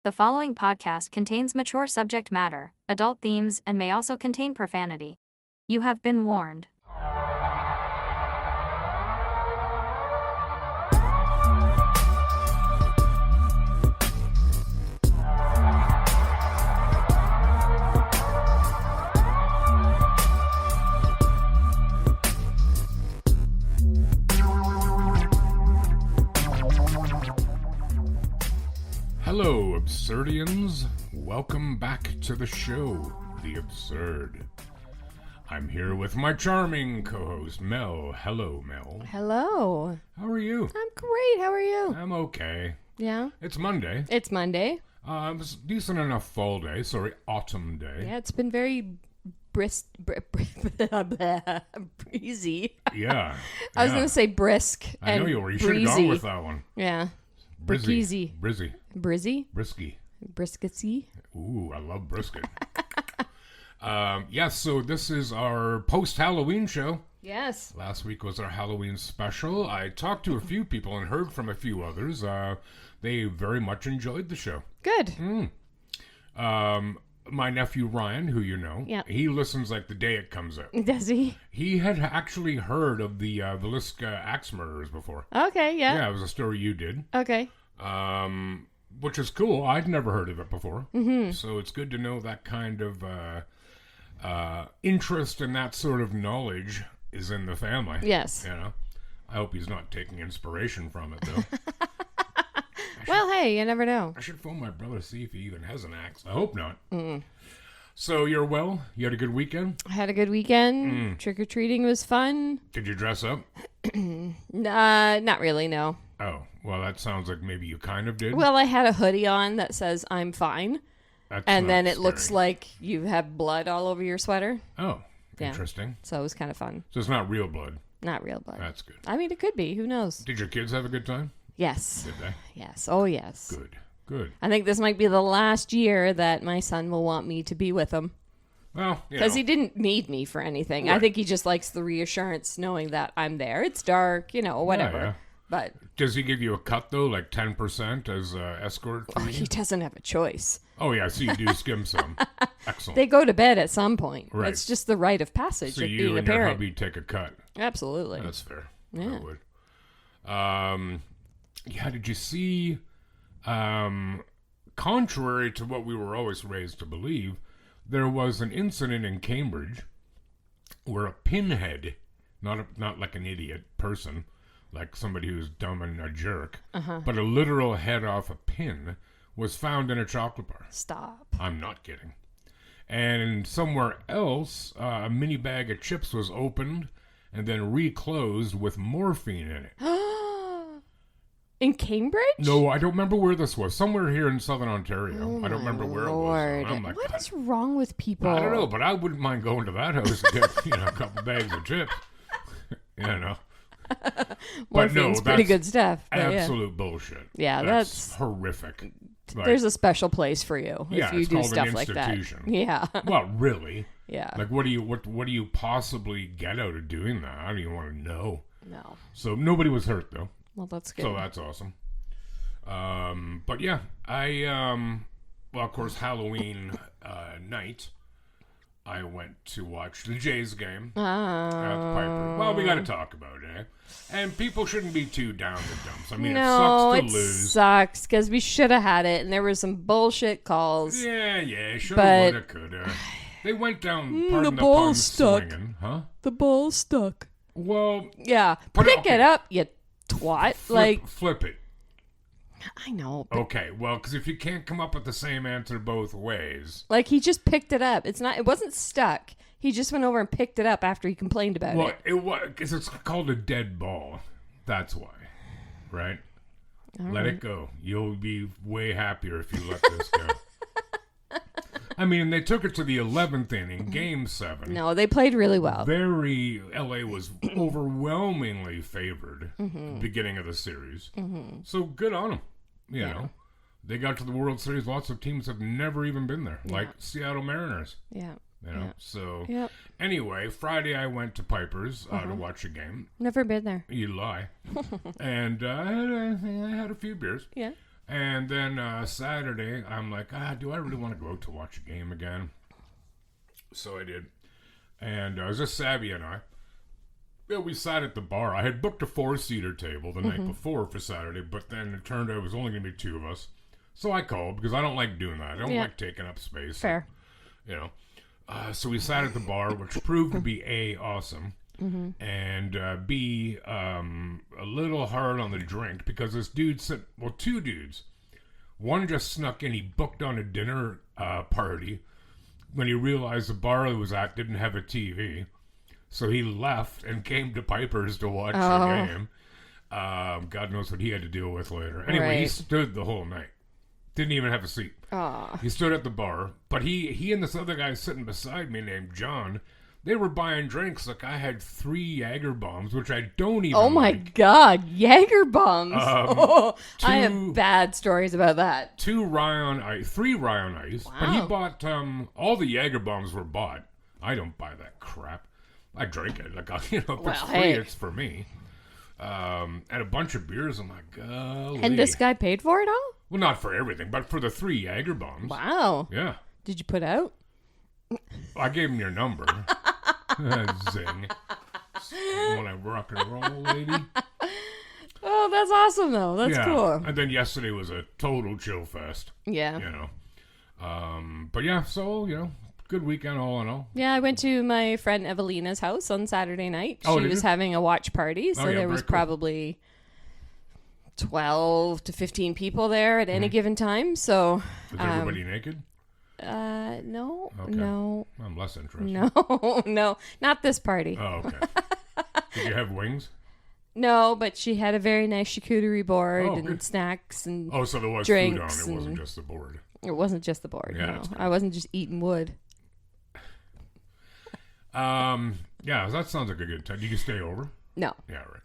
The following podcast contains mature subject matter, adult themes, and may also contain profanity. You have been warned. Hello, Absurdians. Welcome back to the show, The Absurd. I'm here with my charming co-host, Mel. Hello, Mel. Hello. How are you? I'm great. How are you? I'm okay. Yeah. It's Monday. It's Monday. It was a decent enough fall day. Sorry, autumn day. Yeah, it's been very breezy. Yeah. I was going to say brisk I and know you were. You should have gone with that one. Yeah. Brizzy. Brizzy. Brisky. Brisketsy. Ooh, I love brisket. So this is our post-Halloween show. Yes. Last week was our Halloween special. I talked to a few people and heard from a few others. They very much enjoyed the show. Good. My nephew Ryan, who you know, he listens like the day it comes out. Does he? He had actually heard of the Villisca axe murders before. Okay, yeah. Yeah, it was a story you did. Okay. Which is cool. I'd never heard of it before. Mm-hmm. So it's good to know that kind of interest and that sort of knowledge is in the family. Yes. You know, I hope he's not taking inspiration from it, though. Well, hey, you never know. I should phone my brother, see if he even has an axe. I hope not. So you're well? You had a good weekend? I had a good weekend. Trick-or-treating was fun. Did you dress up? Not really, no. Oh, well, that sounds like maybe you kind of did. Well, I had a hoodie on that says I'm fine. And then it looks like you have blood all over your sweater. Oh, Yeah. interesting. So it was kind of fun. So it's not real blood. Not real blood. That's good. I mean, it could be. Who knows? Did your kids have a good time? Yes. Did they? Yes. Oh, yes. Good. I think this might be the last year that my son will want me to be with him. Well, because he didn't need me for anything. Right. I think he just likes the reassurance knowing that I'm there. It's dark, whatever. Yeah. But Does he give you a cut, though, like 10% as escort fee? he doesn't have a choice. Oh, yeah, so you do skim some. Excellent. They go to bed at some point. Right. It's just the rite of passage So of you being a and your parent. hubby take a cut. Absolutely. That's fair. Yeah. I would. Did you see, contrary to what we were always raised to believe, there was an incident in Cambridge where a pinhead, not like an idiot person, like somebody who's dumb and a jerk, but a literal head off a pin, was found in a chocolate bar. Stop. I'm not kidding. And somewhere else, a mini bag of chips was opened and then reclosed with morphine in it. In Cambridge? No, I don't remember where this was. Somewhere here in southern Ontario. I don't remember where it was. I'm like, what is wrong with people? I don't know, but I wouldn't mind going to that house and get a couple bags of chips. Morphine's pretty good stuff. Absolute bullshit. Yeah, that's horrific. Like, there's a special place for you if you it's do called stuff an like that. institution. Yeah. Well, really. Yeah. Like, what do you possibly get out of doing that? I don't even want to know. No. So nobody was hurt though. Well, that's good. So that's awesome. But yeah, well, of course, Halloween night, I went to watch the Jays game at the Piper. Well, we got to talk about it, eh? And people shouldn't be too down the dumps. I mean, it sucks to lose. Sucks because we should have had it, and there were some bullshit calls. Yeah, shoulda, woulda, coulda. They went down, pardon the pun, swinging. Huh? The ball stuck. Well, yeah. Pick it up, you twat. Flip it. I know. Okay, well, because if you can't come up with the same answer both ways. Like, he just picked it up. It wasn't stuck. He just went over and picked it up after he complained about it. Well, it was, because it's called a dead ball. That's why. Right? Let it go. You'll be way happier if you let this go. I mean, they took it to the 11th inning, game 7. No, they played really well. LA was overwhelmingly favored at the beginning of the series. So good on them. You know, they got to the World Series. Lots of teams have never even been there, like Seattle Mariners. Yeah. So anyway, Friday I went to Piper's to watch a game. Never been there. You lie. And I had a few beers. Yeah. And then Saturday, I'm like, do I really want to go out to watch a game again? So I did. And it was just Savvy and I. Yeah, we sat at the bar. I had booked a 4-seater table the night before for Saturday, but then it turned out it was only going to be 2 of us. So I called because I don't like doing that. I don't like taking up space. Fair. So we sat at the bar, which proved to be A, awesome, and B, a little hard on the drink because this dude said, 2 dudes. One just snuck in. He booked on a dinner party when he realized the bar he was at didn't have a TV. So he left and came to Piper's to watch the game. God knows what he had to deal with later. Anyway, he stood the whole night. Didn't even have a seat. He stood at the bar. But he and this other guy sitting beside me named John, they were buying drinks. Like, I had 3 Jaeger bombs, which I don't even Oh, my like. God. Jaeger bombs. I have bad stories about that. 3 Rye on Ice. Wow. But he bought, all the Jaeger bombs were bought. I don't buy that crap. I drink it. Like, if it's free, it's for me. And a bunch of beers. I'm like, golly. And this guy paid for it all? Well, not for everything, but for the 3 Jaeger bombs. Wow. Yeah. Did you put out? I gave him your number. Zing. Want to rock and roll, lady? Oh, that's awesome, though. That's cool. And then yesterday was a total chill fest. Yeah. But yeah, so, good weekend all in all. Yeah, I went to my friend Evelina's house on Saturday night. Oh, she was having a watch party, so there was cool. probably 12 to 15 people there at any given time. So Was everybody naked? No, Okay. no, I'm less interested. no, not this party. Oh, okay. Did you have wings? No, but she had a very nice charcuterie board and good. snacks and Oh, so there was drinks food on it. It wasn't just the board. It wasn't just the board. Yeah, No, that's good. I wasn't just eating wood. Yeah, that sounds like a good time. Did you stay over? No, Yeah, right.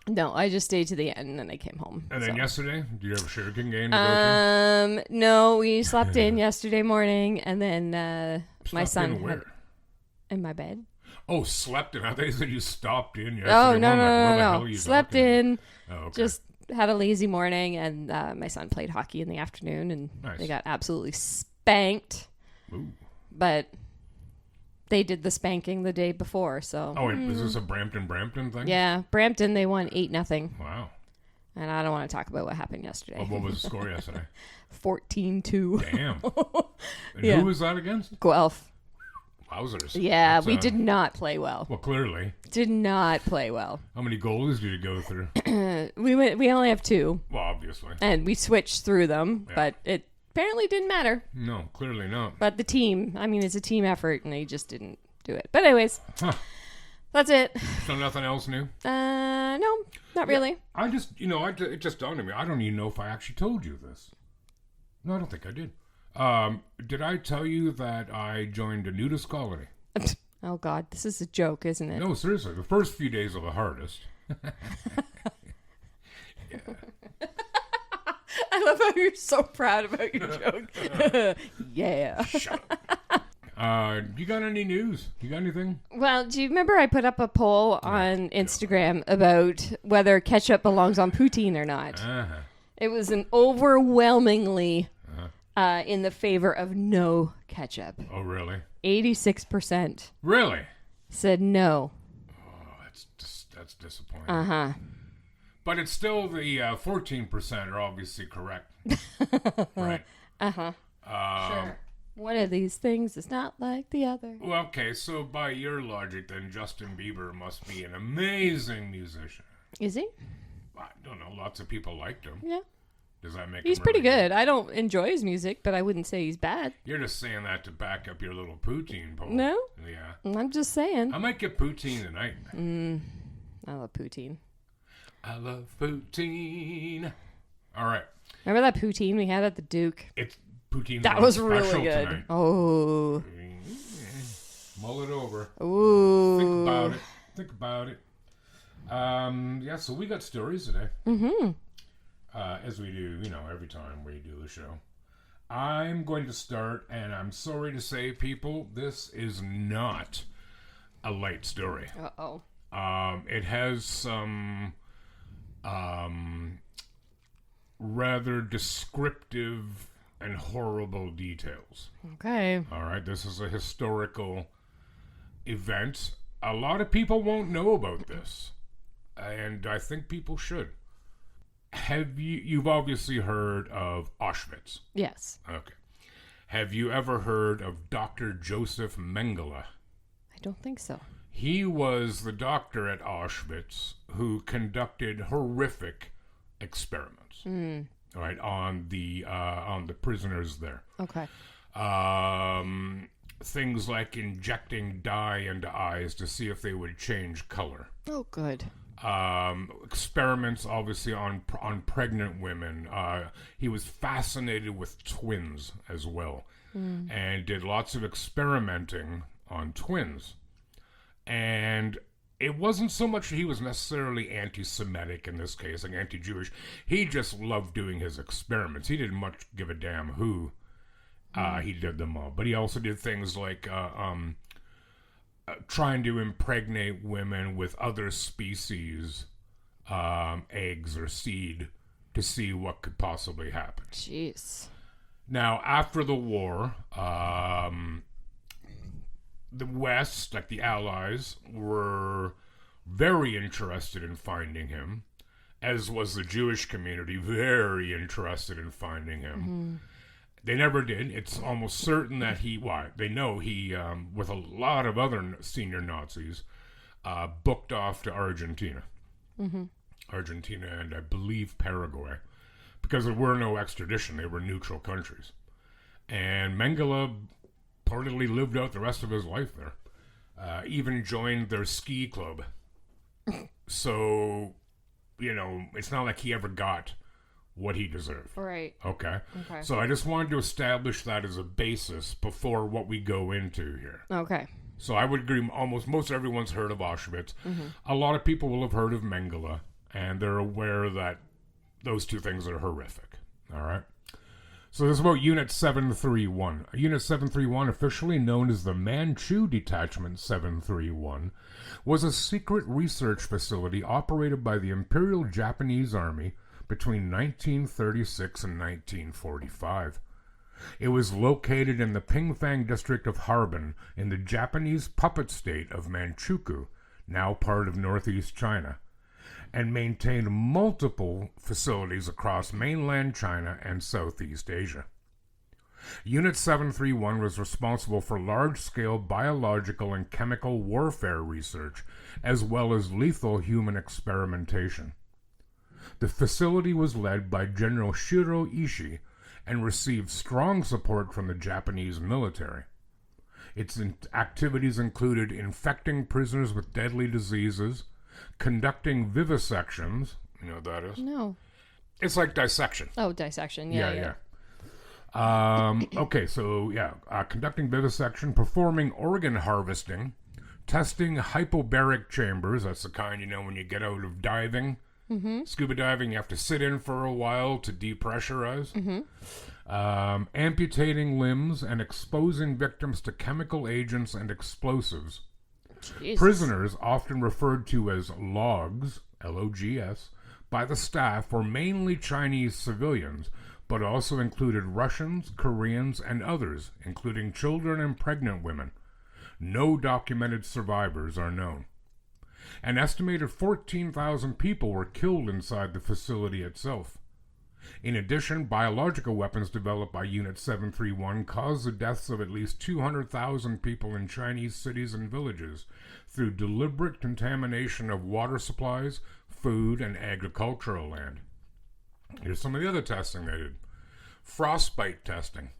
no, I just stayed to the end and then I came home. And then so. yesterday, did you have a sugar cane game to go to? No, we slept in yesterday morning, and then my Slept son in where? had, in my bed. Oh, slept in. I thought you said you stopped in yesterday. Oh no, morning. Like, where the hell no! are you Slept talking in. about? Oh, okay. Just had a lazy morning, and my son played hockey in the afternoon, and Nice. they got absolutely spanked. Ooh. But they did the spanking the day before, so. Oh, wait, was this a Brampton thing? Yeah, Brampton. They won 8-0, Wow. and I don't want to talk about what happened yesterday. Well, what was the score yesterday? 14-2. Damn. And Yeah. who was that against? Guelph. Wowzers. Yeah, That's, we did not play well. Well, clearly. Did not play well. How many goalies did you go through? We only have 2. Well, obviously. And we switched through them, Yeah. but it apparently didn't matter. No, clearly not. But the team, it's a team effort, and they just didn't do it. But anyways, Huh. that's it. So nothing else new? No, not really. I just, it just dawned on me. I don't even know if I actually told you this. No, I don't think I did. Did I tell you that I joined a nudist colony? Oh, God, this is a joke, isn't it? No, seriously. The first few days are the hardest. I love how you're so proud about your joke. Yeah. Shut up. You got any news? You got anything? Well, do you remember I put up a poll on Instagram about whether ketchup belongs on poutine or not? Uh-huh. It was an overwhelmingly in the favor of no ketchup. Oh, really? 86% Really? said no. Oh, that's disappointing. Uh-huh. But it's still the 14% are obviously correct. Right? Uh-huh. Sure. One of these things is not like the other. Well, okay, so by your logic, then Justin Bieber must be an amazing musician. Is he? I don't know. Lots of people liked him. Yeah. Does that make He's him pretty really good. I don't enjoy his music, but I wouldn't say he's bad. You're just saying that to back up your little poutine poll. No? Yeah. I'm just saying. I might get poutine tonight. I love poutine. I love poutine. All right. Remember that poutine we had at the Duke? It's poutine. That was really good. Tonight. Oh. Mull it over. Ooh. Think about it. Yeah, so we got stories today. Mm-hmm. As we do, every time we do the show. I'm going to start, and I'm sorry to say, people, this is not a light story. Uh-oh. It has some rather descriptive and horrible details. Okay. All right, this is a historical event. A lot of people won't know about this, and I think people should. You've obviously heard of Auschwitz? Yes. Okay. Have you ever heard of Dr. Joseph Mengele? I don't think so. He was the doctor at Auschwitz who conducted horrific experiments, right, on the prisoners there. Okay. Things like injecting dye into eyes to see if they would change color. Oh, good. Experiments, obviously, on pregnant women. He was fascinated with twins as well, and did lots of experimenting on twins. And it wasn't so much that he was necessarily anti-Semitic in this case, like anti-Jewish. He just loved doing his experiments. He didn't much give a damn who he did them all. But he also did things like trying to impregnate women with other species, eggs or seed, to see what could possibly happen. Jeez. Now, after the war, the West, like the Allies, were very interested in finding him, as was the Jewish community very interested in finding him. They never did. It's almost certain that they know he, with a lot of other senior Nazis, booked off to Argentina. Argentina and I believe Paraguay, because there were no extradition. They were neutral countries. And Mengele reportedly lived out the rest of his life there. Even joined their ski club. So, it's not like he ever got what he deserved. Right. Okay. So I just wanted to establish that as a basis before what we go into here. Okay. So I would agree, most everyone's heard of Auschwitz. A lot of people will have heard of Mengele, and they're aware that those two things are horrific. All right? So this is about Unit 731. Unit 731, officially known as the Manchu Detachment 731, was a secret research facility operated by the Imperial Japanese Army between 1936 and 1945. It was located in the Pingfang district of Harbin in the Japanese puppet state of Manchukuo, now part of northeast China, and maintained multiple facilities across mainland China and Southeast Asia. Unit 731 was responsible for large-scale biological and chemical warfare research, as well as lethal human experimentation. The facility was led by General Shiro Ishii and received strong support from the Japanese military. Its activities included infecting prisoners with deadly diseases, conducting vivisections. You know what that is? No. It's like dissection. Oh, dissection. Yeah. Conducting vivisection, performing organ harvesting, testing hypobaric chambers. That's the kind, when you get out of diving. Scuba diving, you have to sit in for a while to depressurize. Amputating limbs and exposing victims to chemical agents and explosives. Jesus. Prisoners, often referred to as logs, L-O-G-S, by the staff were mainly Chinese civilians, but also included Russians, Koreans, and others, including children and pregnant women. No documented survivors are known. An estimated 14,000 people were killed inside the facility itself. In addition, biological weapons developed by Unit 731 caused the deaths of at least 200,000 people in Chinese cities and villages through deliberate contamination of water supplies, food, and agricultural land. Here's some of the other testing they did. Frostbite testing.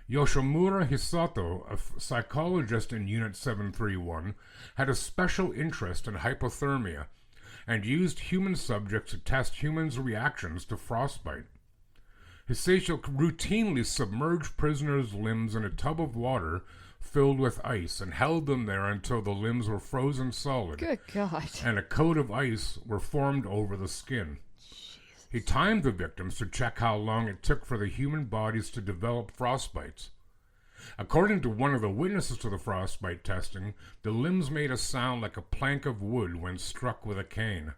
Yoshimura Hisato, a psychologist in Unit 731, had a special interest in hypothermia and used human subjects to test humans' reactions to frostbite. Hisato routinely submerged prisoners' limbs in a tub of water filled with ice and held them there until the limbs were frozen solid. Good God. And a coat of ice were formed over the skin. He timed the victims to check how long it took for the human bodies to develop frostbites. According to one of the witnesses to the frostbite testing, the limbs made a sound like a plank of wood when struck with a cane.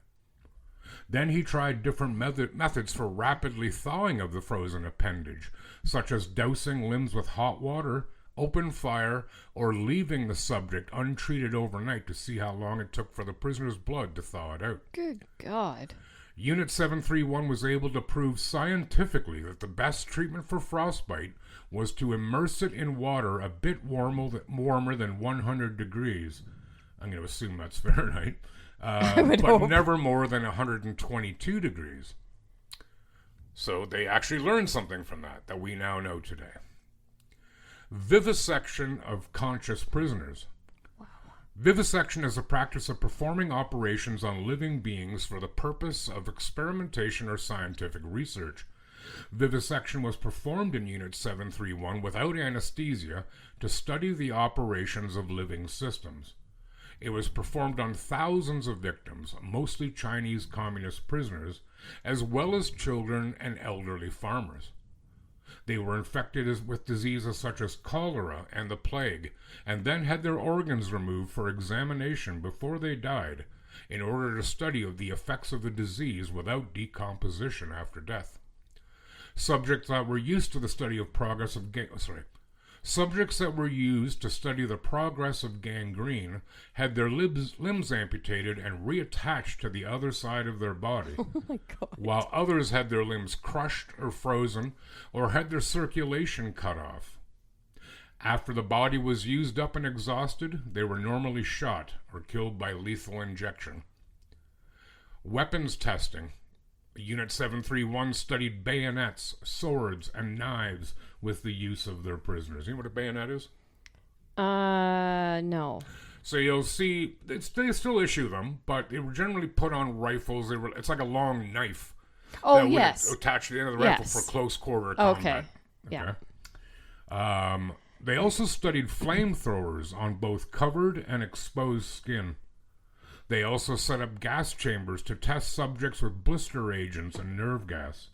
Then he tried different methods for rapidly thawing of the frozen appendage, such as dousing limbs with hot water, open fire, or leaving the subject untreated overnight to see how long it took for the prisoner's blood to thaw it out. Good God. Unit 731 was able to prove scientifically that the best treatment for frostbite was to immerse it in water a bit warmer than 100 degrees. I'm going to assume that's Fahrenheit. But hope. Never more than 122 degrees. So they actually learned something from that we now know today. Vivisection of conscious prisoners. Wow. Vivisection is a practice of performing operations on living beings for the purpose of experimentation or scientific research. Vivisection was performed in Unit 731 without anesthesia to study the operations of living systems. It was performed on thousands of victims, mostly Chinese communist prisoners, as well as children and elderly farmers. They were infected with diseases such as cholera and the plague, and then had their organs removed for examination before they died, in order to study the effects of the disease without decomposition after death. Subjects that were used to the study of Subjects that were used to study the progress of gangrene had their limbs amputated and reattached to the other side of their body, Oh my God. while others had their limbs crushed or frozen or had their circulation cut off. After the body was used up and exhausted, they were normally shot or killed by lethal injection. Weapons testing. Unit 731 studied bayonets, swords, and knives with the use of their prisoners. You know what a bayonet is? No. So you'll see, they still issue them, but they were generally put on rifles. It's like a long knife. Oh, that would yes. attach to the end of the rifle Yes. for close quarter combat. Yeah. They also studied flamethrowers on both covered and exposed skin. They also set up gas chambers to test subjects with blister agents and nerve gas.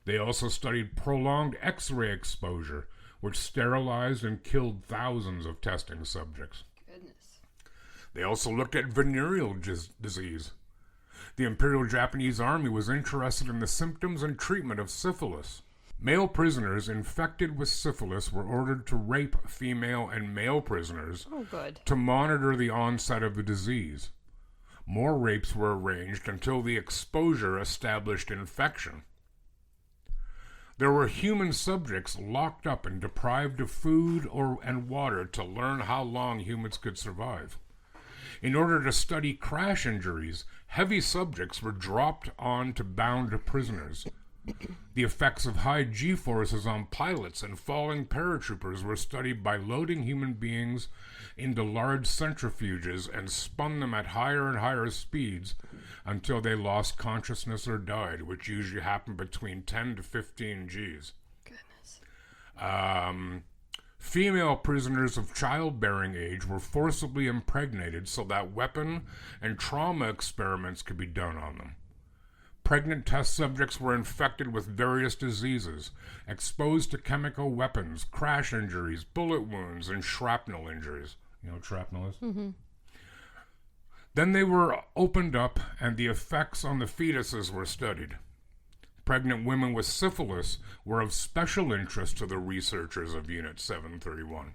They also studied prolonged X-ray exposure, which sterilized and killed thousands of testing subjects. Goodness. They also looked at venereal disease. The Imperial Japanese Army was interested in the symptoms and treatment of syphilis. Male prisoners infected with syphilis were ordered to rape female and male prisoners to monitor the onset of the disease. More rapes were arranged until the exposure established infection. There were human subjects locked up and deprived of food and water to learn how long humans could survive. In order to study crash injuries, heavy subjects were dropped onto bound prisoners. The effects of high G-forces on pilots and falling paratroopers were studied by loading human beings into large centrifuges and spun them at higher and higher speeds until they lost consciousness or died, which usually happened between 10 to 15 Gs. Goodness. Female prisoners of childbearing age were forcibly impregnated so that weapon and trauma experiments could be done on them. Pregnant test subjects were infected with various diseases, exposed to chemical weapons, crash injuries, bullet wounds, and shrapnel injuries. You know what shrapnel is? Mm-hmm. Then they were opened up and the effects on the fetuses were studied. Pregnant women with syphilis were of special interest to the researchers of Unit 731.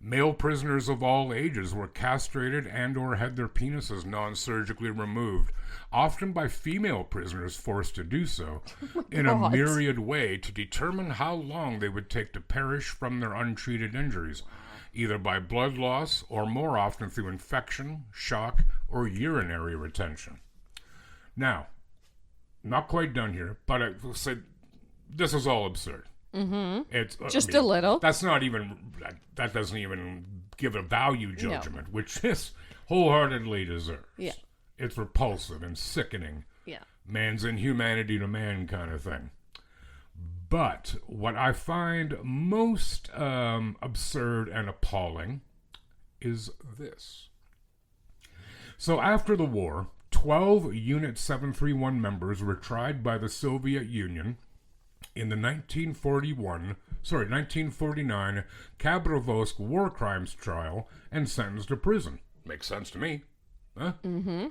Male prisoners of all ages were castrated and or had their penises non-surgically removed, often by female prisoners forced to do so, in a myriad way to determine how long they would take to perish from their untreated injuries, either by blood loss or more often through infection, shock, or urinary retention. Now, not quite done here, but I will say this is all absurd. Mm-hmm. It's just a little. That doesn't even give a value judgment, which this wholeheartedly deserves. Yeah. It's repulsive and sickening. Yeah. Man's inhumanity to man kind of thing. But what I find most absurd and appalling is this. So after the war, 12 Unit 731 members were tried by the Soviet Union in the 1949 Khabrovosk war crimes trial and sentenced to prison. Makes sense to me. Huh? Mm-hmm.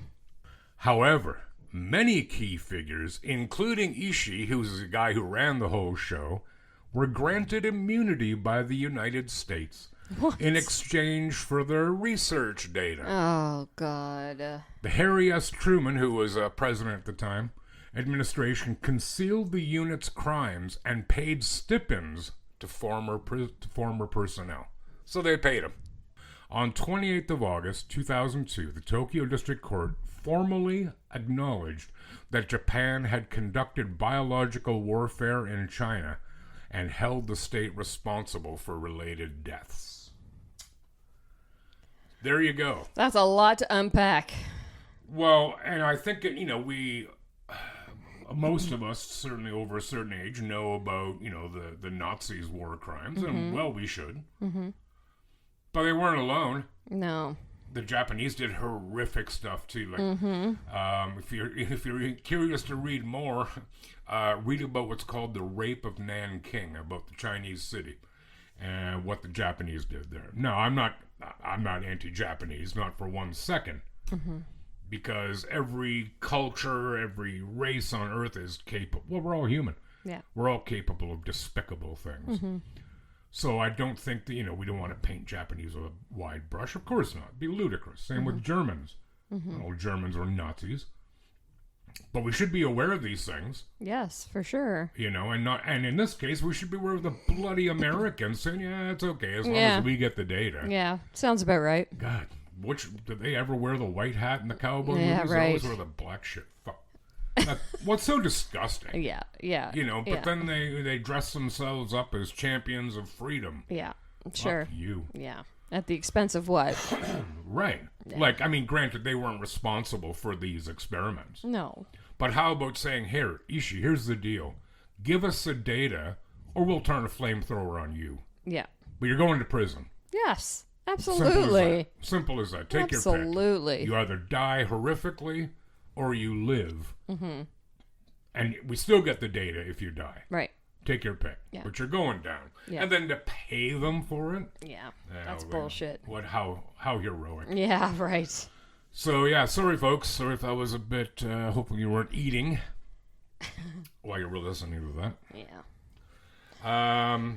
However, many key figures, including Ishii, who's the guy who ran the whole show, were granted immunity by the United States in exchange for their research data. Oh, God. The Harry S. Truman, who was president at the time, administration concealed the unit's crimes and paid stipends to former personnel. So they paid them. On 28th of August 2002, the Tokyo District Court formally acknowledged that Japan had conducted biological warfare in China and held the state responsible for related deaths. There you go. That's a lot to unpack. Well, and I think, most of us, certainly over a certain age, know about, the Nazis' war crimes, and, well, we should. Mm-hmm. But they weren't alone. No. The Japanese did horrific stuff, too. Like, if you're curious to read more, read about what's called the Rape of Nanking, about the Chinese city, and what the Japanese did there. No, I'm not anti-Japanese, not for 1 second. Mm-hmm. Because every culture, every race on Earth is capable. Well, we're all human. Yeah. We're all capable of despicable things. Mm-hmm. So I don't think that, we don't want to paint Japanese with a wide brush. Of course not. It'd be ludicrous. Same with Germans. Mm-hmm. All Germans were Nazis. But we should be aware of these things. Yes, for sure. And in this case, we should be aware of the bloody Americans saying, yeah, it's okay as long as we get the data. Yeah, sounds about right. God. Did they ever wear the white hat in the cowboy movies? Right. They always wear the black shit. Fuck. What's so disgusting? Yeah. But then they dress themselves up as champions of freedom. Yeah, sure. Fuck you. Yeah. At the expense of what? Right. Yeah. Granted, they weren't responsible for these experiments. No. But how about saying, here, Ishii, here's the deal. Give us the data, or we'll turn a flamethrower on you. Yeah. But you're going to prison. Yes. Absolutely. Simple as that. Take your pick. Absolutely. You either die horrifically or you live. Mm-hmm. And we still get the data if you die. Right. Take your pick. Yeah. But you're going down. Yeah. And then to pay them for it? Yeah. That's bullshit. How heroic. Yeah, right. So, yeah, sorry, folks. Sorry if that was a bit, hopefully you weren't eating while you were listening to that. Yeah.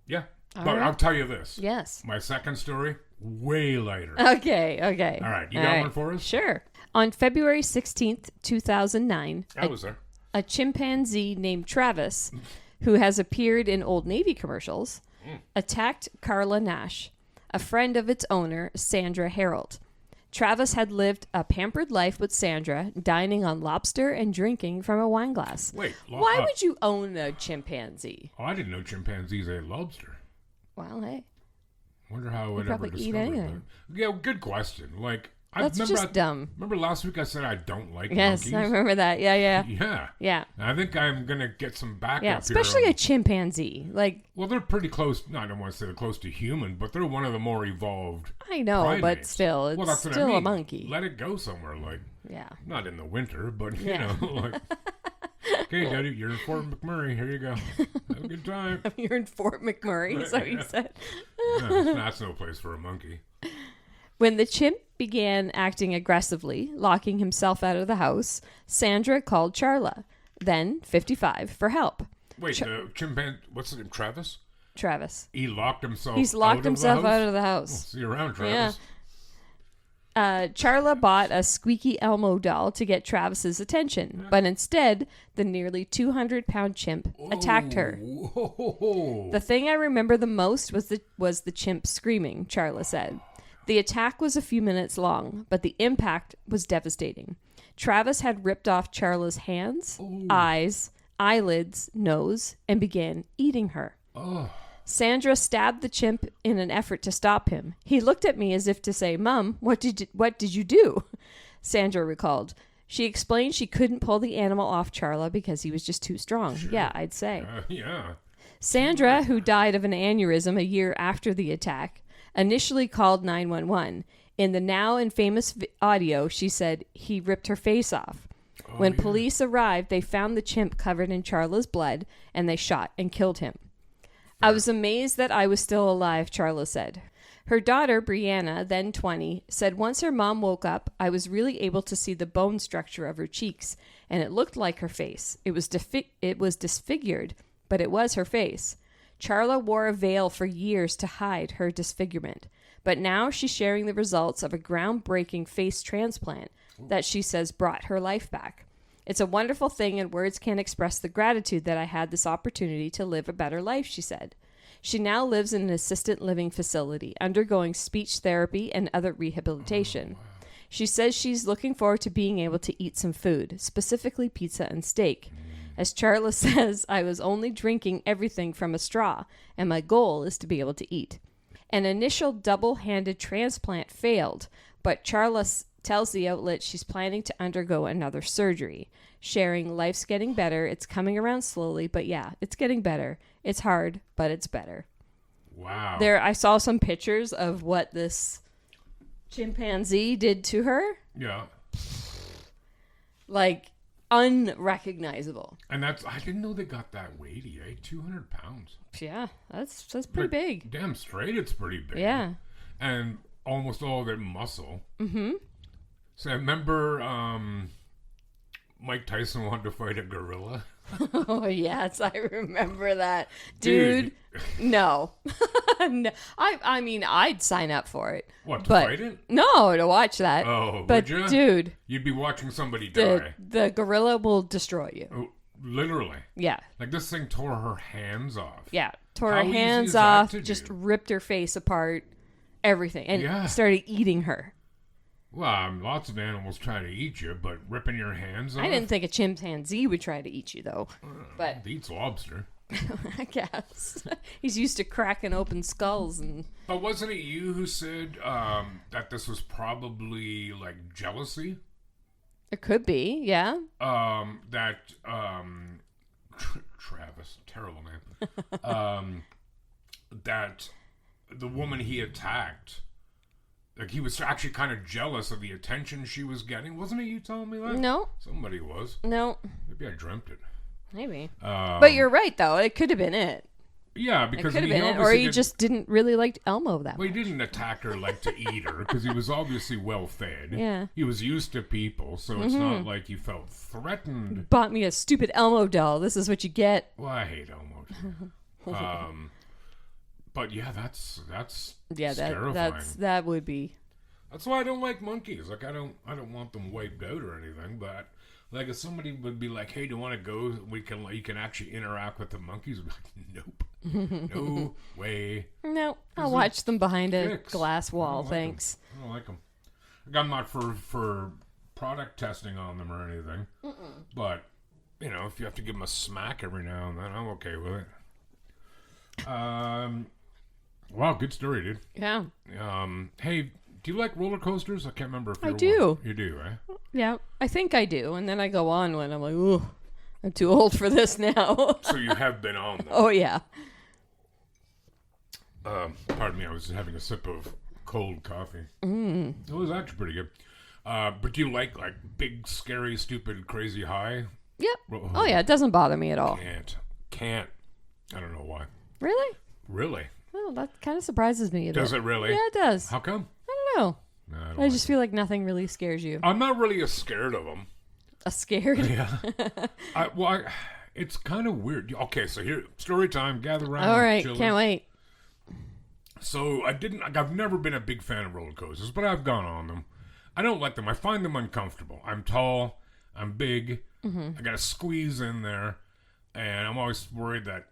Yeah. But I'll tell you this. Yes. My second story, way lighter. Okay. All right. You got one for us? Sure. On February 16th, 2009, I was there. A chimpanzee named Travis, who has appeared in Old Navy commercials, attacked Carla Nash, a friend of its owner, Sandra Harold. Travis had lived a pampered life with Sandra, dining on lobster and drinking from a wine glass. Wait. Why would you own a chimpanzee? Oh, I didn't know chimpanzees ate lobster. Well, hey. Wonder how I would ever discover that. Yeah, good question. That's just dumb. Remember last week I said I don't like monkeys? Yes, I remember that. Yeah. Yeah. I think I'm going to get some backup here. Especially a chimpanzee. Well, they're pretty close. No, I don't want to say they're close to human, but they're one of the more evolved I know, primates. But still, it's that's still what I mean. A monkey. Let it go somewhere. Yeah. Not in the winter, but, okay, Daddy, you're in Fort McMurray. Here you go. Have a good time. You're in Fort McMurray, is that what you said? No, that's no place for a monkey. When the chimp began acting aggressively, locking himself out of the house, Sandra called Charla, then 55, for help. Wait, the chimpanzee, what's his name, Travis? Travis. He locked himself He's locked himself out of the house. See you around, Travis. Yeah. Charla bought a squeaky Elmo doll to get Travis's attention, but instead, the nearly 200-pound chimp attacked her. Whoa. The thing I remember the most was the chimp screaming, Charla said. The attack was a few minutes long, but the impact was devastating. Travis had ripped off Charla's hands, eyes, eyelids, nose, and began eating her. Oh. Sandra stabbed the chimp in an effort to stop him. He looked at me as if to say, "Mom, what did you do?" Sandra recalled. She explained she couldn't pull the animal off Charla because he was just too strong. Sure. Yeah, I'd say. Yeah. Sandra, who died of an aneurysm a year after the attack, initially called 911. In the now infamous audio, she said he ripped her face off. When police arrived, they found the chimp covered in Charla's blood, and they shot and killed him. I was amazed that I was still alive, Charla said. Her daughter, Brianna, then 20, said once her mom woke up, I was really able to see the bone structure of her cheeks, and it looked like her face. It was disfigured, but it was her face. Charla wore a veil for years to hide her disfigurement, but now she's sharing the results of a groundbreaking face transplant that she says brought her life back. It's a wonderful thing, and words can't express the gratitude that I had this opportunity to live a better life, she said. She now lives in an assisted living facility, undergoing speech therapy and other rehabilitation. She says she's looking forward to being able to eat some food, specifically pizza and steak. As Charla says, I was only drinking everything from a straw, and my goal is to be able to eat. An initial double-handed transplant failed, but Charla tells the outlet she's planning to undergo another surgery, sharing life's getting better. It's coming around slowly, but yeah, it's getting better. It's hard, but it's better. Wow. There, I saw some pictures of what this chimpanzee did to her. Yeah. Like, unrecognizable. And I didn't know they got that weighty, 200 pounds. Yeah, that's pretty big. Damn straight it's pretty big. Yeah. And almost all their muscle. Mm-hmm. So I remember Mike Tyson wanted to fight a gorilla. Oh, yes, I remember that. Dude. No. No. I mean, I'd sign up for it. What, to but fight it? No, to watch that. Oh, but would you? Dude. You'd be watching somebody die. The gorilla will destroy you. Oh, literally. Yeah. Like this thing tore her hands off. Yeah. Tore How her easy hands is that off, to just do? ripped her face apart, everything, and started eating her. Well, lots of animals try to eat you, but ripping your hands off? I didn't think a chimpanzee would try to eat you, though. But It eats lobster. I guess. He's used to cracking open skulls. But wasn't it you who said that this was probably like jealousy? It could be, yeah. Travis, terrible name. That the woman he attacked, like he was actually kind of jealous of the attention she was getting. Wasn't it you telling me that? No. Somebody was. No. Maybe I dreamt it. Maybe. But you're right, though. It could have been it. Yeah, It because could have been it. Or he just didn't really like Elmo that Well, much. he didn't attack her like to eat her because he was obviously well fed. Yeah. He was used to people, so it's not like he felt threatened. Bought me a stupid Elmo doll. This is what you get. Well, I hate Elmo. But yeah, that's Yeah, terrifying. that would be. That's why I don't like monkeys. Like I don't want them wiped out or anything. But like if somebody would be like, "Hey, do you want to go? You can actually interact with the monkeys." I'd be like, "Nope, no way." No, I'll watch them behind a Dicks. glass wall. I don't like Thanks. them. I don't like them. Like, I'm not for product testing on them or anything. But you know, if you have to give them a smack every now and then, I'm okay with it. Wow, good story, dude. Yeah. Hey, do you like roller coasters? I can't remember if I you're do. one. You do, eh? Yeah, I think I do. And then I go on when I'm like, ooh, I'm too old for this now. So you have been on them. Oh, yeah. Pardon me, I was having a sip of cold coffee. It was actually pretty good. But do you like big, scary, stupid, crazy high? Yep. Oh, yeah, it doesn't bother me at all. Can't. I don't know why. Really? Really? Oh, that kind of surprises me. Does it really? Yeah, it does. How come? I don't know. No, I don't I like just feel like nothing really scares you. I'm not really as scared of them. Scared? Yeah. It's kind of weird. Okay, so here, story time. Gather around. All right, chillin'. can't wait. So I've never been a big fan of roller coasters, but I've gone on them. I don't like them. I find them uncomfortable. I'm tall. I'm big. I got to squeeze in there. And I'm always worried that,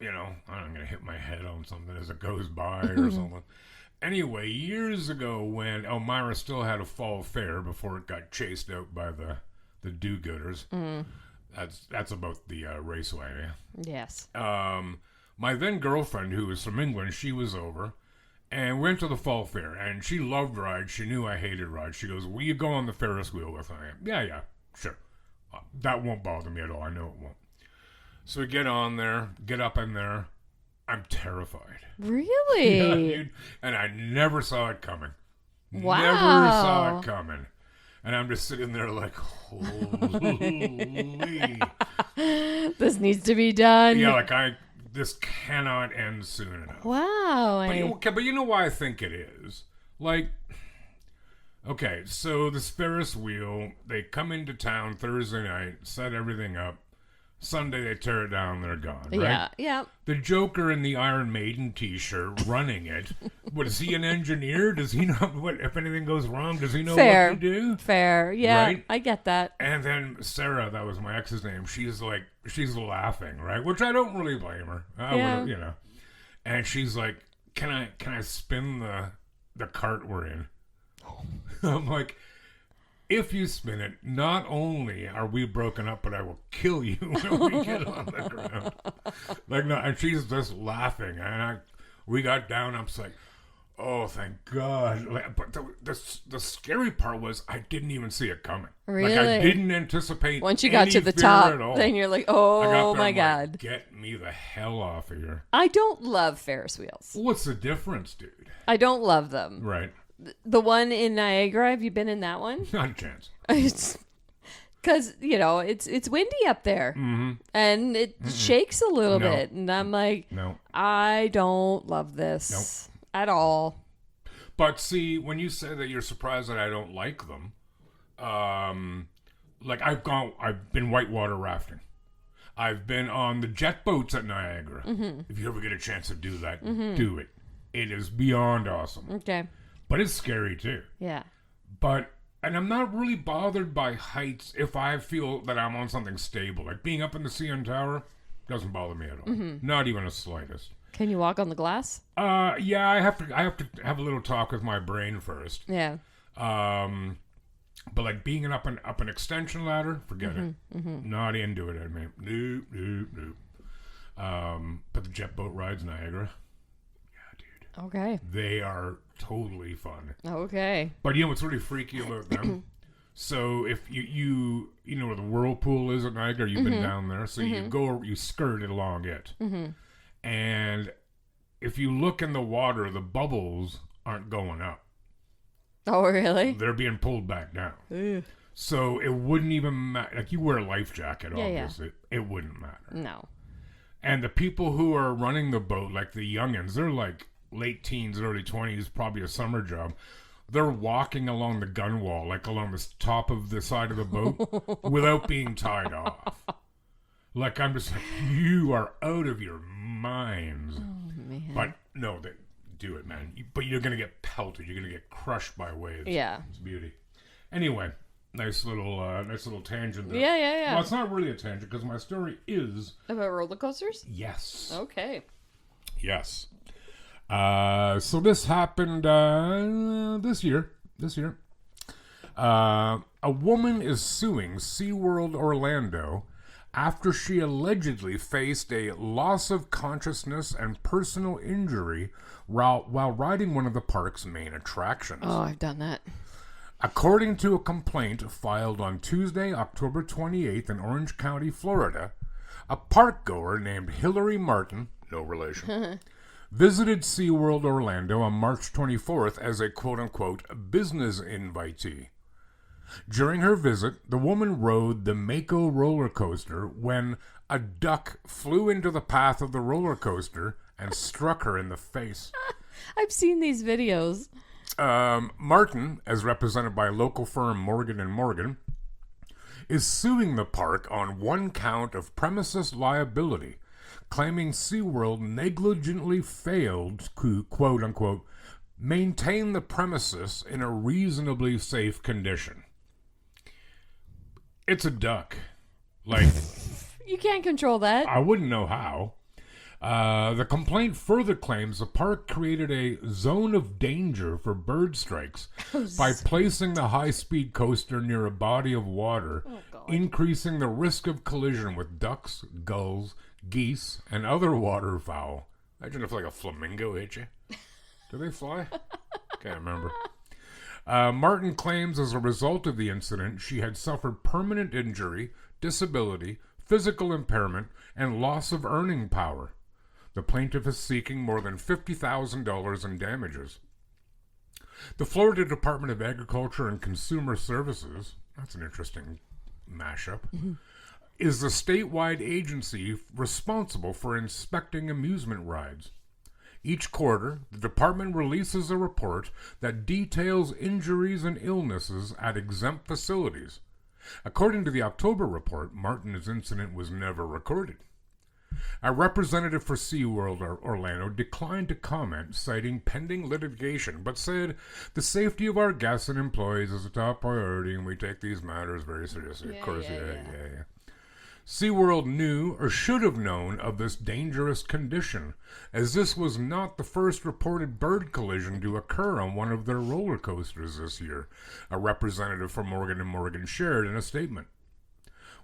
I'm going to hit my head on something as it goes by or something. Anyway, years ago when Elmira still had a fall fair before it got chased out by the do-gooders. That's about the raceway, yeah? Yes. My then girlfriend, who was from England, she was over, and we went to the fall fair, and she loved rides. She knew I hated rides. She goes, "Will you go on the Ferris wheel with me?" Yeah, sure. That won't bother me at all. I know it won't. So we get on there, get up in there. I'm terrified. Really? Yeah, dude. And I never saw it coming. Wow. Never saw it coming. And I'm just sitting there like, holy. This needs to be done. Yeah, this cannot end soon enough. Wow. But you know why I think it is? Like, okay, so this Ferris wheel, they come into town Thursday night, set everything up. Sunday they tear it down, they're gone, right? Yeah. The Joker in the Iron Maiden t-shirt running it. What, is he an engineer? Does he know what, if anything goes wrong, does he know what to do? Fair. Yeah, right? I get that. And then Sarah, that was my ex's name, she's laughing, right? Which I don't really blame her. You know. And she's like, Can I spin the cart we're in? I'm like, if you spin it, not only are we broken up, but I will kill you when we get on the ground. Like, no, and she's just laughing. And we got down. I'm just like, oh, thank God. Like, but the scary part was I didn't even see it coming. Really? Like, I didn't anticipate once you got to the fear top, at all. then you're like, oh my I'm God. like, get me the hell off of here. I don't love Ferris wheels. What's the difference, dude? I don't love them. Right. The one in Niagara, have you been in that one? Not a chance. It's because it's windy up there, and it shakes a little bit, and I'm like, I don't love this at all. But see, when you say that you're surprised that I don't like them, like I've been whitewater rafting. I've been on the jet boats at Niagara. If you ever get a chance to do that, do it. It is beyond awesome. Okay. But it's scary too. Yeah. And I'm not really bothered by heights if I feel that I'm on something stable. Like being up in the CN Tower doesn't bother me at all. Not even the slightest. Can you walk on the glass? Yeah, I have to have a little talk with my brain first. Yeah. But like being up an extension ladder, forget it. Not into it. I mean, nope. But the jet boat rides Niagara. Okay. They are totally fun. Okay. But you know what's really freaky about them? So if you know where the whirlpool is at Niagara, you've been down there. So you skirt it along it. And if you look in the water, the bubbles aren't going up. Oh, really? They're being pulled back down. Ugh. So it wouldn't even matter. Like you wear a life jacket, Yeah, obviously. It wouldn't matter. No. And the people who are running the boat, like the youngins, they're like late teens, early 20s, probably a summer job. They're walking along the gun wall, like along the top of the side of the boat, without being tied off. Like, I'm just like, you are out of your minds. Oh, man. But no, do it, man. But you're going to get pelted. You're going to get crushed by waves. Yeah. It's beauty. Anyway, nice little tangent there. Yeah. Well, it's not really a tangent because my story is... About roller coasters? Yes. Okay. Yes. So this happened this year. A woman is suing SeaWorld Orlando after she allegedly faced a loss of consciousness and personal injury while riding one of the park's main attractions. Oh, I've done that. According to a complaint filed on Tuesday, October 28th in Orange County, Florida, a park goer named Hillary Martin, no relation, visited SeaWorld Orlando on March 24th as a quote-unquote business invitee. During her visit, the woman rode the Mako roller coaster when a duck flew into the path of the roller coaster and struck her in the face. I've seen these videos. Martin, as represented by local firm Morgan & Morgan, is suing the park on one count of premises liability, claiming SeaWorld negligently failed to, quote-unquote, maintain the premises in a reasonably safe condition. It's a duck. Like... You can't control that. I wouldn't know how. The complaint further claims the park created a zone of danger for bird strikes by placing the high-speed coaster near a body of water, increasing the risk of collision with ducks, gulls, geese, and other waterfowl. Imagine if like a flamingo hit you. Do they fly? Can't remember. Martin claims as a result of the incident, she had suffered permanent injury, disability, physical impairment, and loss of earning power. The plaintiff is seeking more than $50,000 in damages. The Florida Department of Agriculture and Consumer Services, that's an interesting mashup, is the statewide agency responsible for inspecting amusement rides. Each quarter, the department releases a report that details injuries and illnesses at exempt facilities. According to the October report, Martin's incident was never recorded. A representative for SeaWorld Orlando declined to comment, citing pending litigation, but said, "The safety of our guests and employees is a top priority, and we take these matters very seriously." Of course, yeah. SeaWorld knew, or should have known, of this dangerous condition, as this was not the first reported bird collision to occur on one of their roller coasters this year, a representative for Morgan & Morgan shared in a statement.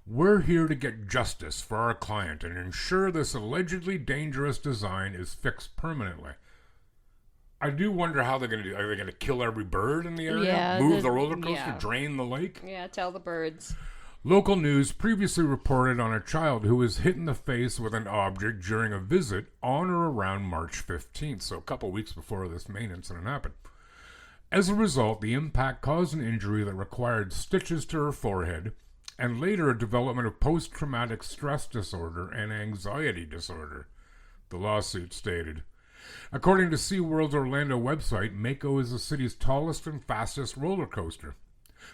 "We're here to get justice for our client and ensure this allegedly dangerous design is fixed permanently." I do wonder how they're going to do. Are they going to kill every bird in the area? Yeah, Move the roller coaster? Drain the lake? Yeah, tell the birds. Local news previously reported on a child who was hit in the face with an object during a visit on or around March 15th, so a couple weeks before this main incident happened. As a result, the impact caused an injury that required stitches to her forehead, and later a development of post-traumatic stress disorder and anxiety disorder, the lawsuit stated. According to SeaWorld's Orlando website, Mako is the city's tallest and fastest roller coaster.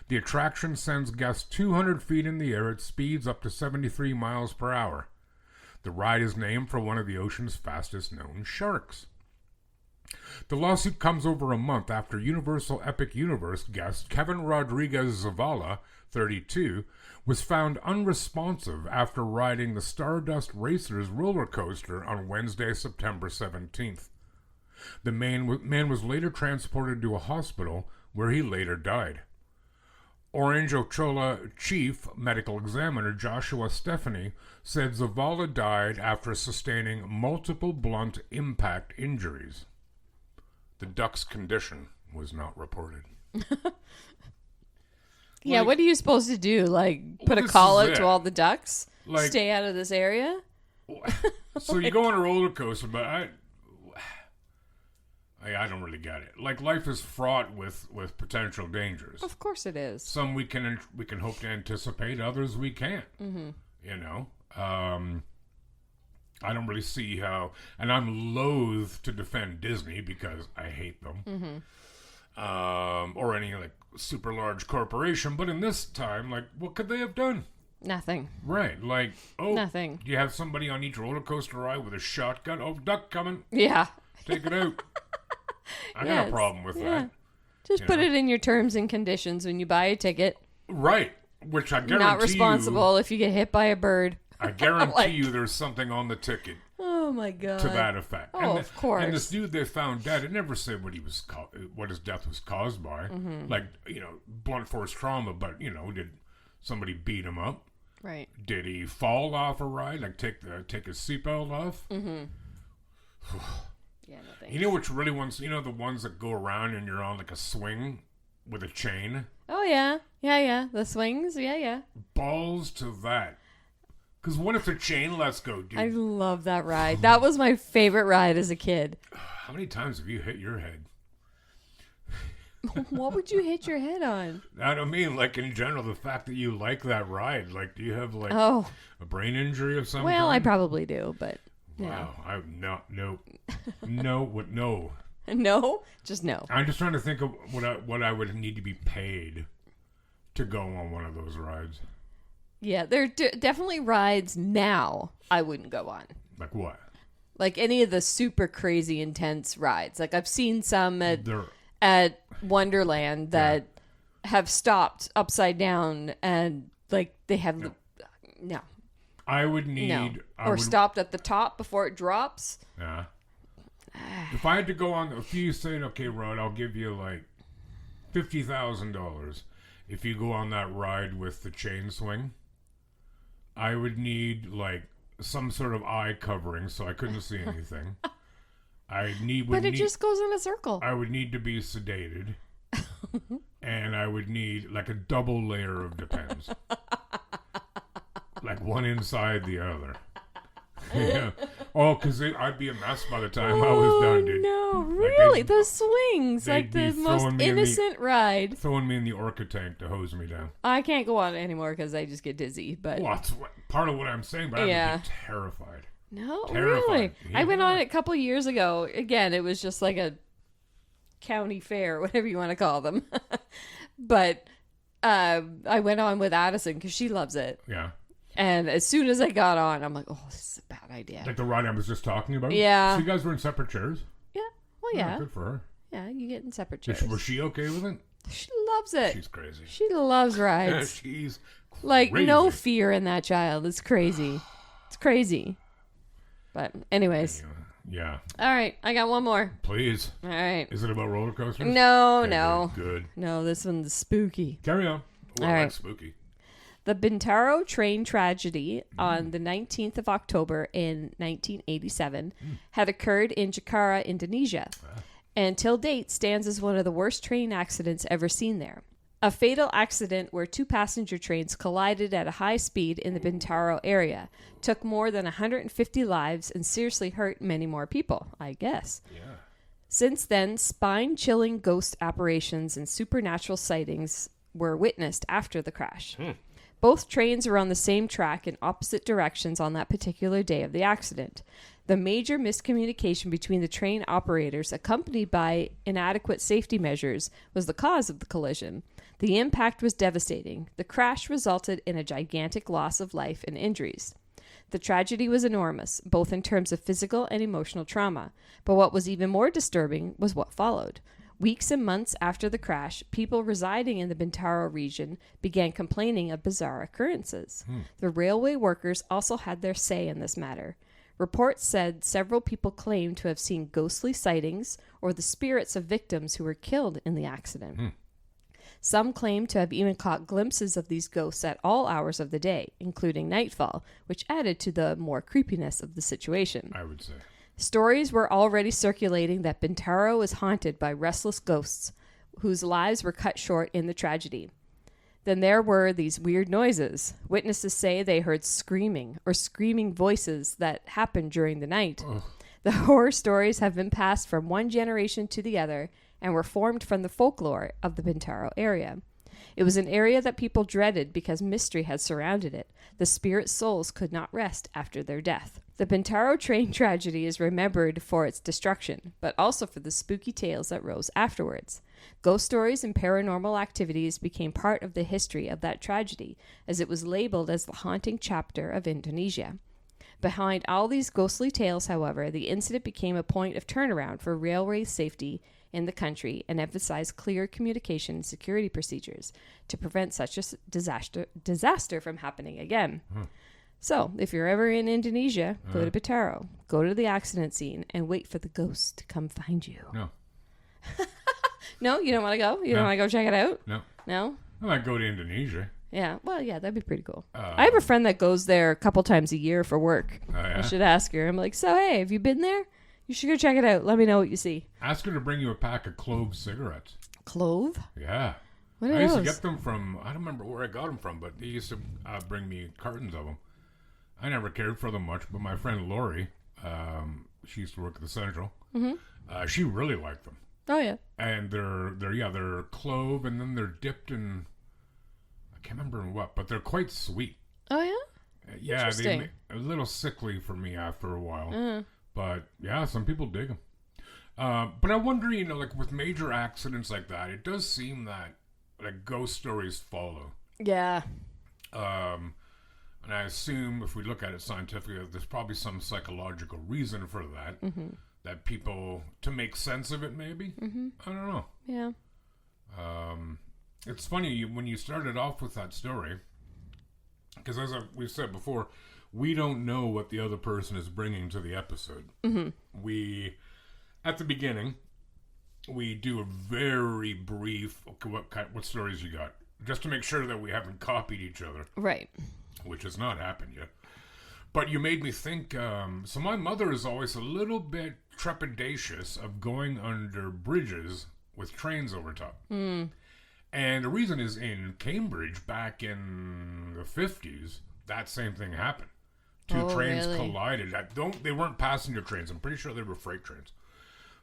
The attraction sends guests 200 feet in the air at speeds up to 73 miles per hour. The ride is named for one of the ocean's fastest known sharks. The lawsuit comes over a month after Universal Epic Universe guest Kevin Rodriguez Zavala, 32, was found unresponsive after riding the Stardust Racers roller coaster on Wednesday, September 17th. The man was later transported to a hospital where he later died. Orange Ochoa Chief Medical Examiner Joshua Stephanie said Zavala died after sustaining multiple blunt impact injuries. The duck's condition was not reported. Yeah, what are you supposed to do? Like, put a call out to all the ducks? Like, stay out of this area? So you go on a roller coaster, but I don't really get it. Like, life is fraught with potential dangers. Of course it is. Some we can hope to anticipate, others we can't. Mm-hmm. You know? I don't really see how... And I'm loath to defend Disney because I hate them. Mm-hmm. Or any, like, super large corporation. But in this time, like, what could they have done? Nothing. Right. Like, nothing. Do you have somebody on each roller coaster ride with a shotgun? Oh, duck coming. Yeah. Take it out. I got a problem with that. Just put it in your terms and conditions when you buy a ticket. Right. Which I guarantee not responsible if you get hit by a bird. I guarantee you there's something on the ticket. Oh my god. To that effect. Oh, of course. And this dude they found dead, it never said what his death was caused by. Mm-hmm. Like, blunt force trauma, but, did somebody beat him up? Right. Did he fall off a ride? Like, take his seatbelt off? Mm-hmm. Yeah, no thanks. You know which really ones, the ones that go around and you're on like a swing with a chain? Oh, yeah. Yeah. The swings. Yeah. Balls to that. Because what if the chain lets go, dude? I love that ride. That was my favorite ride as a kid. How many times have you hit your head? What would you hit your head on? I don't mean, like, in general, the fact that you like that ride. Like, do you have, like, a brain injury of some kind? Well, I probably do, but... Wow. No. No. No? Just no. I'm just trying to think of what I would need to be paid to go on one of those rides. Yeah, there are definitely rides now I wouldn't go on. Like what? Like any of the super crazy intense rides. Like I've seen some at Wonderland that have stopped upside down and like they have no. I would need stopped at the top before it drops. Yeah. If I had to go on, if you said, okay, Rod, I'll give you like $50,000 if you go on that ride with the chain swing, I would need like some sort of eye covering so I couldn't see anything. But it just goes in a circle. I would need to be sedated. And I would need like a double layer of Depends. Like one inside the other. Yeah. Oh, because I'd be a mess by the time I was done, dude. No, Like, really? The swings, they'd like the be most throwing me in the- innocent ride. Throwing me in the orca tank to hose me down. I can't go on it anymore because I just get dizzy. But Well, that's part of what I'm saying, but Yeah. I'd be terrified. no, Terrifying. really. I went Yeah. on it a couple years ago. Again, it was just like a county fair, whatever you want to call them. But I went on with Addison because she loves it. Yeah. And as soon as I got on, I'm like, oh, this is a bad idea. Like the ride I was just talking about? Yeah. So you guys were in separate chairs? Yeah. Well, Oh, yeah. good for her. Yeah, you get in separate Is chairs. Was she okay with it? She loves it. She's crazy. She loves rides. She's Like, crazy. no fear in that child. It's crazy. It's crazy. But, anyways. Yeah. All right. I got one more. Please. All right. Is it about roller coasters? No, Okay, no. Good. No, this one's spooky. Carry on. Oh, All I like right. spooky. The Bintaro train tragedy on the 19th of October in 1987 had occurred in Jakarta, Indonesia, and till date stands as one of the worst train accidents ever seen there. A fatal accident where two passenger trains collided at a high speed in the Bintaro area took more than 150 lives and seriously hurt many more people, I guess. Yeah. Since then, spine-chilling ghost apparitions and supernatural sightings were witnessed after the crash. Both trains were on the same track in opposite directions on that particular day of the accident. The major miscommunication between the train operators, accompanied by inadequate safety measures, was the cause of the collision. The impact was devastating. The crash resulted in a gigantic loss of life and injuries. The tragedy was enormous, both in terms of physical and emotional trauma. But what was even more disturbing was what followed. Weeks and months after the crash, people residing in the Bintaro region began complaining of bizarre occurrences. The railway workers also had their say in this matter. Reports said several people claimed to have seen ghostly sightings or the spirits of victims who were killed in the accident. Some claimed to have even caught glimpses of these ghosts at all hours of the day, including nightfall, which added to the more creepiness of the situation. I would say. Stories were already circulating that Bintaro was haunted by restless ghosts whose lives were cut short in the tragedy. Then there were these weird noises. Witnesses say they heard screaming or screaming voices that happened during the night. Ugh. The horror stories have been passed from one generation to the other and were formed from the folklore of the Bintaro area. It was an area that people dreaded because mystery had surrounded it. The spirit souls could not rest after their death. The Bintaro train tragedy is remembered for its destruction, but also for the spooky tales that rose afterwards. Ghost stories and paranormal activities became part of the history of that tragedy, as it was labeled as the haunting chapter of Indonesia. Behind all these ghostly tales, however, the incident became a point of turnaround for railway safety in the country and emphasized clear communication and security procedures to prevent such a disaster from happening again. So, if you're ever in Indonesia, go to Bintaro, go to the accident scene, and wait for the ghost to come find you. No. No, you don't want to go? You don't No. want to go check it out? No. No? I might go to Indonesia. Yeah. Well, yeah, that'd be pretty cool. I have a friend that goes there a couple times a year for work. Oh, yeah? I should ask her. I'm like, so hey, have you been there? You should go check it out. Let me know what you see. Ask her to bring you a pack of clove cigarettes. Clove? Yeah. What are I used to those? get them from, I don't remember where I got them from, but they used to bring me cartons of them. I never cared for them much, but my friend Lori, she used to work at the Central. She really liked them. Oh, yeah. And they're clove, and then they're dipped in, I can't remember in what, but they're quite sweet. Oh, yeah? Yeah, they Interesting. make a little sickly for me after a while. But yeah, some people dig them. But I wonder, like with major accidents like that, it does seem that like ghost stories follow. Yeah. And I assume if we look at it scientifically, there's probably some psychological reason for that. That people, to make sense of it, maybe. I don't know. Yeah. It's funny when you started off with that story, because as we've said before, we don't know what the other person is bringing to the episode. We, at the beginning, we do a very brief, okay, what stories you got, just to make sure that we haven't copied each other, Right. which has not happened yet. But you made me think, so my mother is always a little bit trepidatious of going under bridges with trains over top. And the reason is in Cambridge, back in the 50s, that same thing happened. Two Oh, trains really? collided. They weren't passenger trains. I'm pretty sure they were freight trains.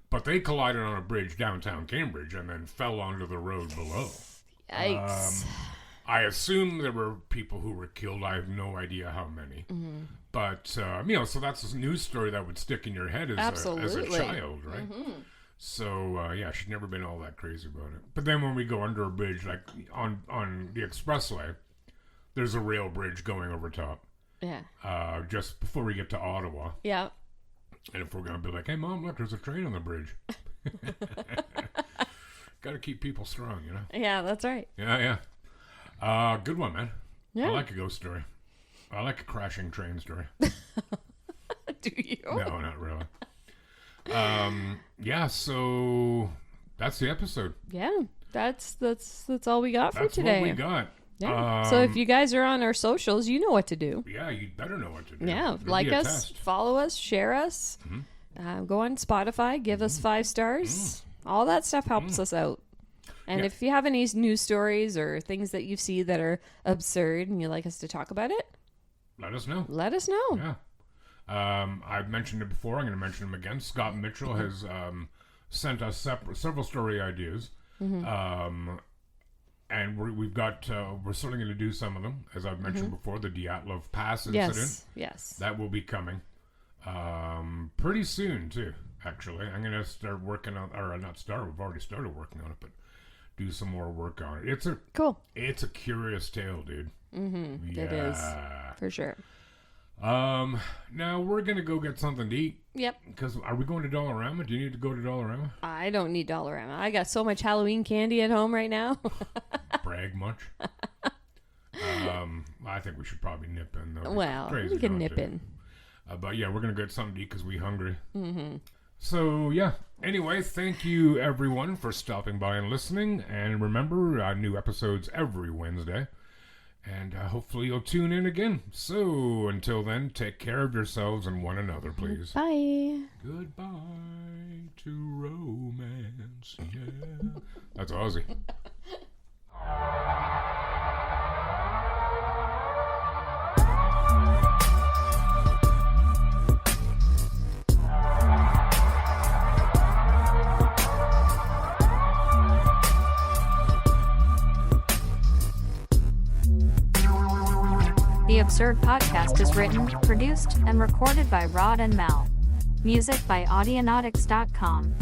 But they collided on a bridge downtown Cambridge and then fell onto the road below. Yikes. I assume there were people who were killed. I have no idea how many. Mm-hmm. But, so that's a news story that would stick in your head as a Absolutely. child, right? Mm-hmm. So, she'd never been all that crazy about it. But then when we go under a bridge, like on the expressway, there's a rail bridge going over top. Yeah. Just before we get to Ottawa. Yeah. And if we're going to be like, hey, Mom, look, there's a train on the bridge. Got to keep people strong, you know? Yeah, that's right. Yeah. Good one, man. Yeah. I like a ghost story. I like a crashing train story. Do you? No, not really. So that's the episode. Yeah. That's all we got That's for today. what we got. Yeah. So if you guys are on our socials, you know what to do. Yeah, you better know what to do. Yeah, It'll like be a us, test. follow us, share us. Go on Spotify, give us 5 stars. All that stuff helps us out. And if you have any news stories or things that you see that are absurd and you'd like us to talk about it, Let us know. let us know. Yeah. I've mentioned it before. I'm going to mention him again. Scott Mitchell has sent us several story ideas. And we've got, we're certainly going to do some of them. As I've mentioned before, the Dyatlov Pass incident. Yes. That will be coming pretty soon, too, actually. I'm going to start working on, or not start, we've already started working on it, but do some more work on it. Cool. It's a curious tale, dude. It is. For sure. Now we're going to go get something to eat. Yep. Because are we going to Dollarama? Do you need to go to Dollarama? I don't need Dollarama. I got so much Halloween candy at home right now. Brag much? I think we should probably nip in, though. Well, Crazy we can not nip to. in. But yeah, we're going to get something to eat because we're hungry. So yeah, anyway, thank you everyone for stopping by and listening. And remember, new episodes every Wednesday. And hopefully you'll tune in again. So until then, take care of yourselves and one another, please. Bye. Goodbye to romance. Yeah. That's Aussie. The Absurd Podcast is written, produced, and recorded by Rod and Mel. Music by Audionautics.com.